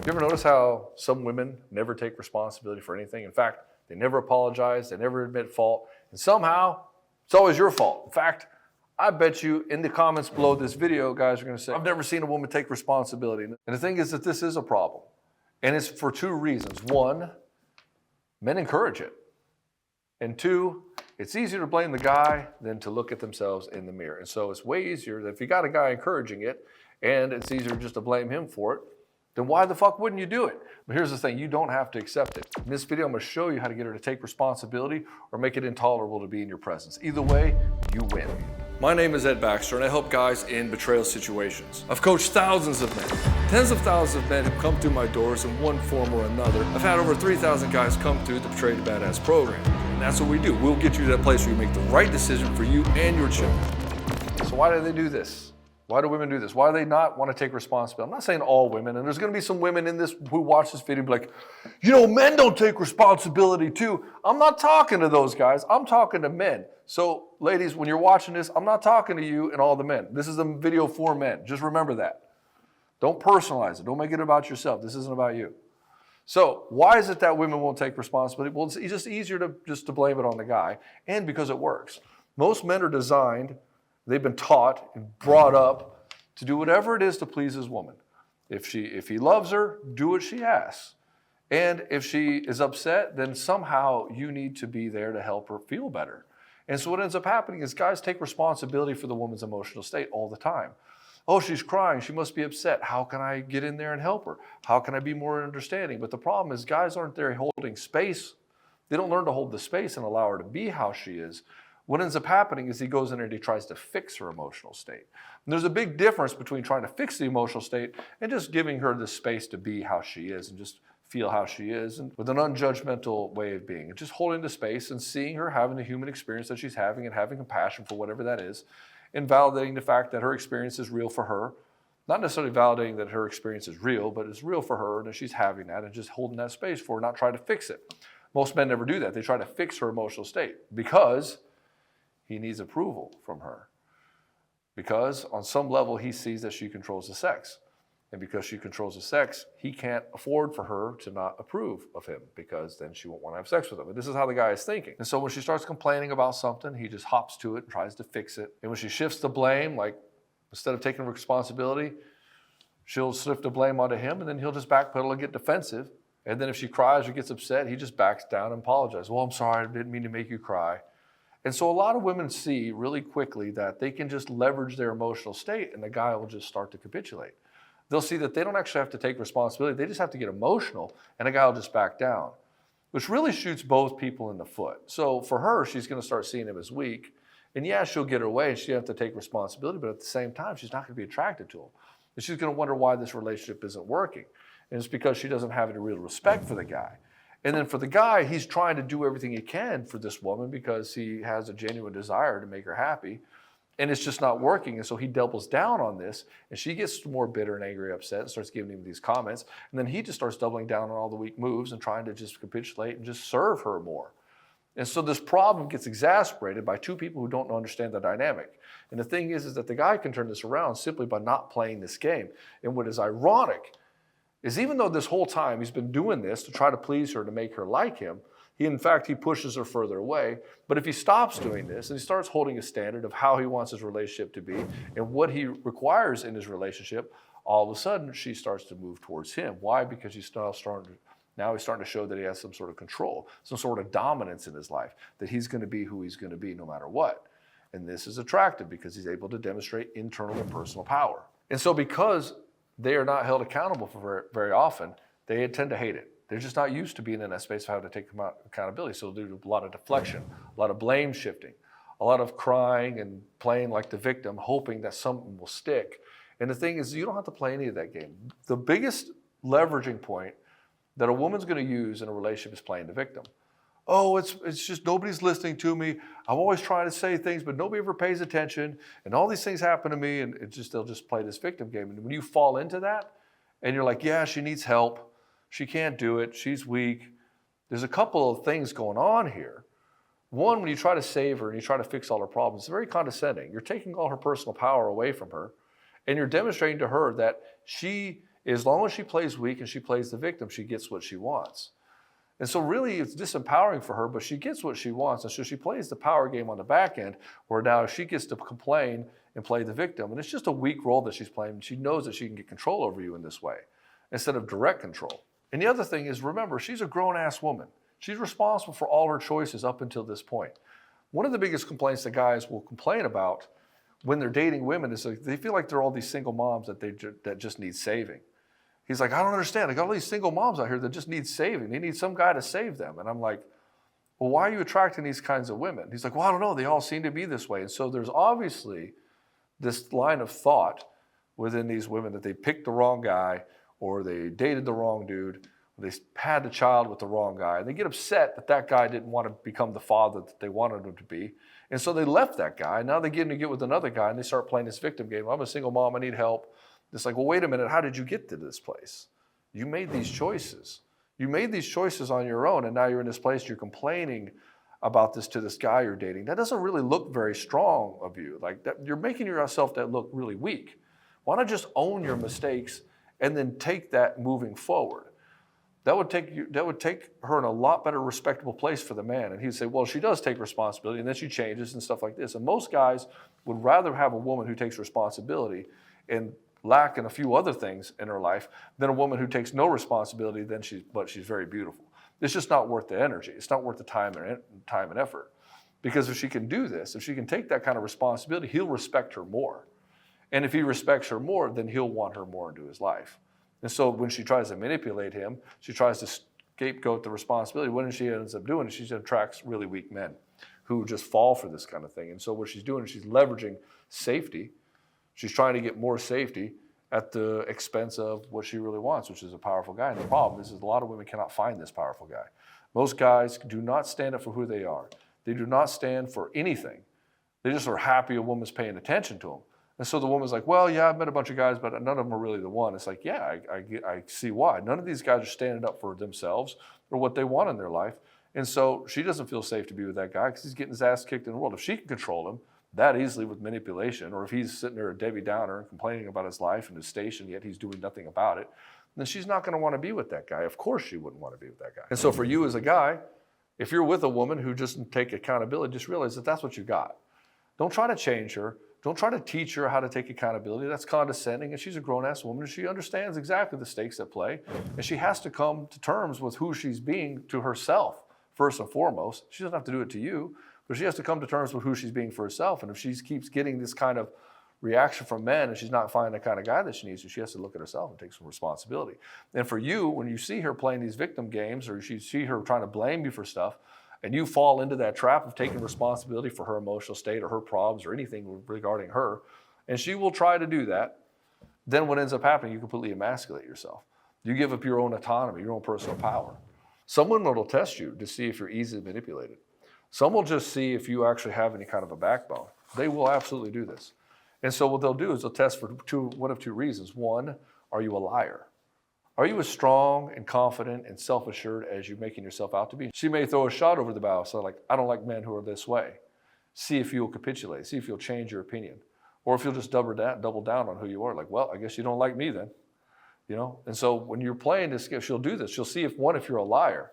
You ever notice how some women never take responsibility for anything? In fact, they never apologize, they never admit fault, and somehow it's always your fault. In fact, I bet you in the comments below this video, guys are going to say, I've never seen a woman take responsibility. And the thing is that this is a problem. And it's for two reasons. One, men encourage it. And two, it's easier to blame the guy than to look at themselves in the mirror. And so it's way easier that if you got a guy encouraging it and it's easier just to blame him for it, then why the fuck wouldn't you do it? But here's the thing, you don't have to accept it. In this video, I'm gonna show you how to get her to take responsibility or make it intolerable to be in your presence. Either way, you win. My name is Ed Baxter, and I help guys in betrayal situations. I've coached thousands of men, tens of thousands of men who've come through my doors in one form or another. I've had over 3,000 guys come through the Betrayed to Badass program. And that's what we do. We'll get you to that place where you make the right decision for you and your children. So why do they do this? Why do women do this? Why do they not want to take responsibility? I'm not saying all women, and there's going to be some women in this who watch this video and be like, you know, men don't take responsibility too. I'm not talking to those guys. I'm talking to men. So ladies, when you're watching this, I'm not talking to you and all the men. This is a video for men. Just remember that. Don't personalize it. Don't make it about yourself. This isn't about you. So why is it that women won't take responsibility? Well, it's just easier to blame it on the guy, and because it works. Most men are designed, they've been taught and brought up to do whatever it is to please his woman. If he loves her, do what she asks. And if she is upset, then somehow you need to be there to help her feel better. And so what ends up happening is guys take responsibility for the woman's emotional state all the time. Oh, she's crying, she must be upset. How can I get in there and help her? How can I be more understanding? But the problem is guys aren't there holding space. They don't learn to hold the space and allow her to be how she is. What ends up happening is he goes in there and he tries to fix her emotional state. And there's a big difference between trying to fix the emotional state and just giving her the space to be how she is and just feel how she is, and with an unjudgmental way of being, and just holding the space and seeing her having the human experience that she's having and having compassion for whatever that is, and validating the fact that her experience is real for her. Not necessarily validating that her experience is real, but it's real for her and that she's having that, and just holding that space for her, not trying to fix it. Most men never do that. They try to fix her emotional state because he needs approval from her. Because on some level, he sees that she controls the sex. And because she controls the sex, he can't afford for her to not approve of him, because then she won't want to have sex with him. And this is how the guy is thinking. And so when she starts complaining about something, he just hops to it and tries to fix it. And when she shifts the blame, like instead of taking responsibility, she'll shift the blame onto him, and then he'll just backpedal and get defensive. And then if she cries or gets upset, he just backs down and apologizes. Well, I'm sorry, I didn't mean to make you cry. And so a lot of women see really quickly that they can just leverage their emotional state and the guy will just start to capitulate. They'll see that they don't actually have to take responsibility. They just have to get emotional and the guy will just back down, which really shoots both people in the foot. So for her, she's going to start seeing him as weak. And yeah, she'll get her way and she'll have to take responsibility, but at the same time, she's not going to be attracted to him. And she's going to wonder why this relationship isn't working. And it's because she doesn't have any real respect for the guy. And then for the guy, he's trying to do everything he can for this woman because he has a genuine desire to make her happy. And it's just not working. And so he doubles down on this, and she gets more bitter and angry, upset, and starts giving him these comments. And then he just starts doubling down on all the weak moves and trying to just capitulate and just serve her more. And so this problem gets exacerbated by two people who don't understand the dynamic. And the thing is that the guy can turn this around simply by not playing this game. And what is ironic is even though this whole time he's been doing this to try to please her, to make her like him, he pushes her further away. But if he stops doing this and he starts holding a standard of how he wants his relationship to be and what he requires in his relationship, all of a sudden she starts to move towards him. Why? Because he's starting to show that he has some sort of control, some sort of dominance in his life, that he's going to be who he's going to be no matter what. And this is attractive because he's able to demonstrate internal and personal power. And so because they are not held accountable for very often, they tend to hate it. They're just not used to being in that space of how to take accountability. So they'll do a lot of deflection, a lot of blame shifting, a lot of crying and playing like the victim, hoping that something will stick. And the thing is, you don't have to play any of that game. The biggest leveraging point that a woman's going to use in a relationship is playing the victim. Oh, it's just nobody's listening to me. I'm always trying to say things, but nobody ever pays attention. And all these things happen to me, and they'll just play this victim game. And when you fall into that, and you're like, yeah, she needs help. She can't do it. She's weak. There's a couple of things going on here. One, when you try to save her and you try to fix all her problems, it's very condescending. You're taking all her personal power away from her, and you're demonstrating to her that she As long as she plays weak and she plays the victim, she gets what she wants. And so really it's disempowering for her, but she gets what she wants. And so she plays the power game on the back end, where now she gets to complain and play the victim. And it's just a weak role that she's playing. She knows that she can get control over you in this way instead of direct control. And the other thing is, remember, she's a grown-ass woman. She's responsible for all her choices up until this point. One of the biggest complaints that guys will complain about when they're dating women is like they feel like they're all these single moms that just need saving. He's like, I don't understand. I got all these single moms out here that just need saving. They need some guy to save them. And I'm like, well, why are you attracting these kinds of women? He's like, well, I don't know. They all seem to be this way. And so there's obviously this line of thought within these women that they picked the wrong guy, or they dated the wrong dude, or they had a child with the wrong guy. And they get upset that that guy didn't want to become the father that they wanted him to be. And so they left that guy. Now they get with another guy and they start playing this victim game. I'm a single mom. I need help. It's like, well, wait a minute, how did you get to this place? You made these choices. You made these choices on your own, and now you're in this place, you're complaining about this to this guy you're dating. That doesn't really look very strong of you. Like that, you're making yourself that look really weak. Why not just own your mistakes and then take that moving forward? That would take her in a lot better respectable place for the man. And he'd say, well, she does take responsibility, and then she changes and stuff like this. And most guys would rather have a woman who takes responsibility and lack in a few other things in her life than a woman who takes no responsibility, but she's very beautiful. It's just not worth the energy. It's not worth the time and effort. Because if she can do this, if she can take that kind of responsibility, he'll respect her more. And if he respects her more, then he'll want her more into his life. And so when she tries to manipulate him, she tries to scapegoat the responsibility. What she ends up doing is she attracts really weak men who just fall for this kind of thing. And so what she's doing is she's leveraging safety. She's trying to get more safety at the expense of what she really wants, which is a powerful guy. And the problem is a lot of women cannot find this powerful guy. Most guys do not stand up for who they are. They do not stand for anything. They just are happy a woman's paying attention to them. And so the woman's like, well, yeah, I've met a bunch of guys, but none of them are really the one. It's like, yeah, I see why. None of these guys are standing up for themselves or what they want in their life. And so she doesn't feel safe to be with that guy because he's getting his ass kicked in the world. If she can control him that easily with manipulation, or if he's sitting there a Debbie Downer and complaining about his life and his station, yet he's doing nothing about it, then she's not going to want to be with that guy. Of course she wouldn't want to be with that guy. And so for you as a guy, if you're with a woman who doesn't take accountability, just realize that that's what you got. Don't try to change her. Don't try to teach her how to take accountability. That's condescending, and she's a grown-ass woman, and she understands exactly the stakes at play, and she has to come to terms with who she's being to herself, first and foremost. She doesn't have to do it to you, but she has to come to terms with who she's being for herself. And if she keeps getting this kind of reaction from men and she's not finding the kind of guy that she needs, so she has to look at herself and take some responsibility. And for you, when you see her playing these victim games, or you see her trying to blame you for stuff, and you fall into that trap of taking responsibility for her emotional state or her problems or anything regarding her, and she will try to do that, then what ends up happening, you completely emasculate yourself. You give up your own autonomy, your own personal power. Someone will test you to see if you're easily manipulated. Some will just see if you actually have any kind of a backbone. They will absolutely do this. And so what they'll do is they'll test for one of two reasons. One, are you a liar? Are you as strong and confident and self-assured as you're making yourself out to be? She may throw a shot over the bow, so like, I don't like men who are this way. See if you'll capitulate. See if you'll change your opinion. Or if you'll just double down on who you are. Like, well, I guess you don't like me then. You know? And so when you're playing this, she'll do this. She'll see if you're a liar.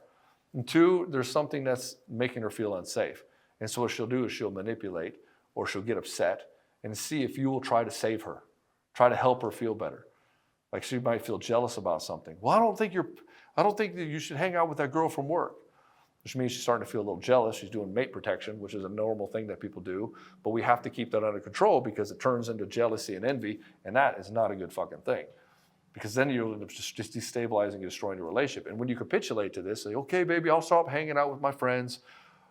And two, there's something that's making her feel unsafe. And so what she'll do is she'll manipulate, or she'll get upset and see if you will try to save her, try to help her feel better. Like she might feel jealous about something. Well, I don't think that you should hang out with that girl from work. Which means she's starting to feel a little jealous. She's doing mate protection, which is a normal thing that people do. But we have to keep that under control because it turns into jealousy and envy, and that is not a good fucking thing. Because then you'll end up just destabilizing and destroying your relationship. And when you capitulate to this, say, okay, baby, I'll stop hanging out with my friends.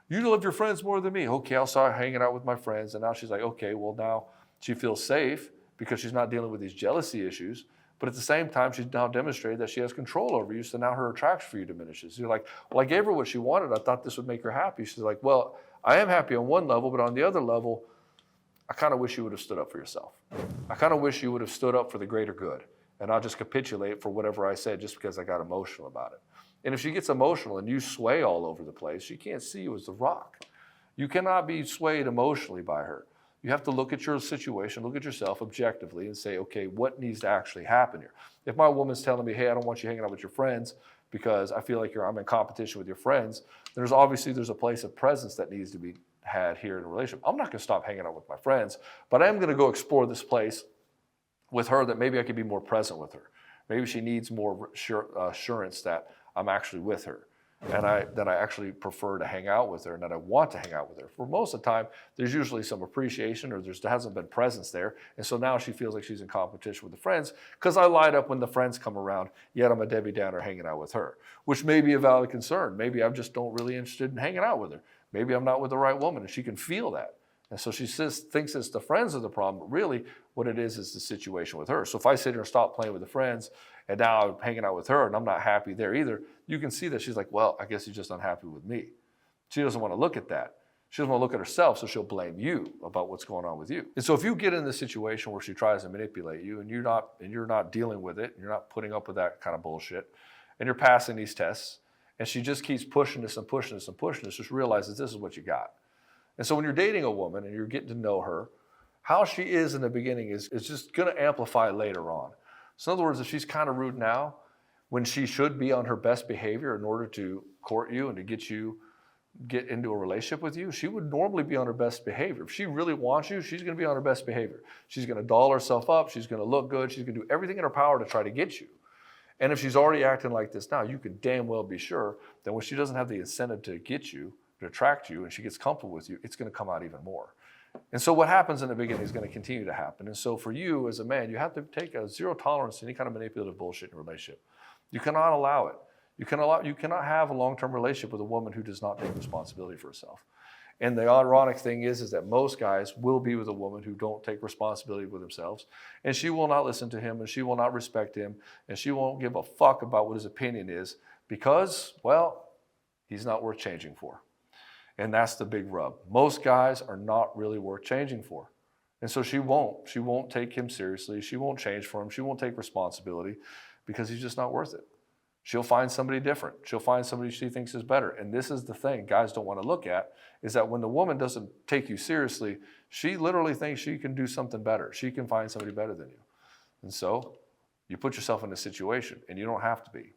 You love your friends more than me. Okay, I'll start hanging out with my friends. And now she's like, okay, well now she feels safe because she's not dealing with these jealousy issues. But at the same time, she's now demonstrated that she has control over you. So now her attraction for you diminishes. You're like, well, I gave her what she wanted. I thought this would make her happy. She's like, well, I am happy on one level, but on the other level, I kind of wish you would have stood up for yourself. I kind of wish you would have stood up for the greater good. And I'll just capitulate for whatever I said just because I got emotional about it. And if she gets emotional and you sway all over the place, she can't see you as the rock. You cannot be swayed emotionally by her. You have to look at your situation, look at yourself objectively and say, okay, what needs to actually happen here? If my woman's telling me, hey, I don't want you hanging out with your friends because I feel like I'm in competition with your friends, there's a place of presence that needs to be had here in a relationship. I'm not going to stop hanging out with my friends, but I'm going to go explore this place with her that maybe I could be more present with her. Maybe she needs more assurance that I'm actually with her and that I actually prefer to hang out with her and that I want to hang out with her. For most of the time, there's usually some appreciation or there hasn't been presence there. And so now she feels like she's in competition with the friends because I light up when the friends come around, yet I'm a Debbie Downer hanging out with her, which may be a valid concern. Maybe I'm just don't really interested in hanging out with her. Maybe I'm not with the right woman and she can feel that. And so she thinks it's the friends are the problem, but really what it is the situation with her. So if I sit here and stop playing with the friends and now I'm hanging out with her and I'm not happy there either, you can see that she's like, well, I guess he's just unhappy with me. She doesn't want to look at that. She doesn't want to look at herself, so she'll blame you about what's going on with you. And so if you get in the situation where she tries to manipulate you and you're not dealing with it, and you're not putting up with that kind of bullshit, and you're passing these tests, and she just keeps pushing this and pushing this and pushing this, just realize that this is what you got. And so when you're dating a woman and you're getting to know her, how she is in the beginning is just going to amplify later on. So in other words, if she's kind of rude now, when she should be on her best behavior in order to court you and to get into a relationship with you, she would normally be on her best behavior. If she really wants you, she's going to be on her best behavior. She's going to doll herself up. She's going to look good. She's going to do everything in her power to try to get you. And if she's already acting like this now, you can damn well be sure that when she doesn't have the incentive to get you, to attract you, and she gets comfortable with you, it's going to come out even more. And so what happens in the beginning is going to continue to happen. And so for you as a man, you have to take a zero tolerance to any kind of manipulative bullshit in a relationship. You cannot allow it. You cannot have a long-term relationship with a woman who does not take responsibility for herself. And the ironic thing is that most guys will be with a woman who don't take responsibility with themselves, and she will not listen to him, and she will not respect him, and she won't give a fuck about what his opinion is because, well, he's not worth changing for. And that's the big rub. Most guys are not really worth changing for. And so she won't take him seriously. She won't change for him. She won't take responsibility because he's just not worth it. She'll find somebody different. She'll find somebody she thinks is better. And this is the thing guys don't want to look at, is that when the woman doesn't take you seriously, she literally thinks she can do something better. She can find somebody better than you. And so you put yourself in a situation, and you don't have to be.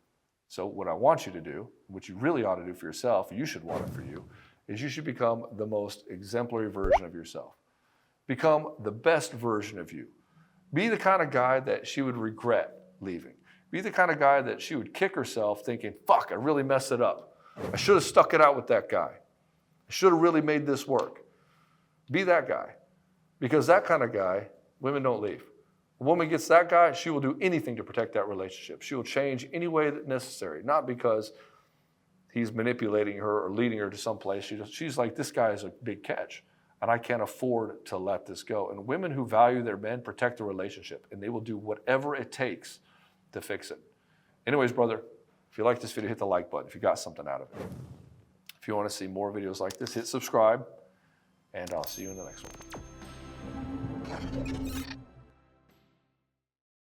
So what I want you to do, what you really ought to do for yourself, you should want it for you, is you should become the most exemplary version of yourself. Become the best version of you. Be the kind of guy that she would regret leaving. Be the kind of guy that she would kick herself thinking, fuck, I really messed it up. I should have stuck it out with that guy. I should have really made this work. Be that guy. Because that kind of guy, women don't leave. A woman gets that guy, she will do anything to protect that relationship. She will change any way that necessary, not because he's manipulating her or leading her to some place. She's like, this guy is a big catch, and I can't afford to let this go. And women who value their men protect the relationship, and they will do whatever it takes to fix it. Anyways, brother, if you like this video, hit the like button if you got something out of it. If you want to see more videos like this, hit subscribe, and I'll see you in the next one.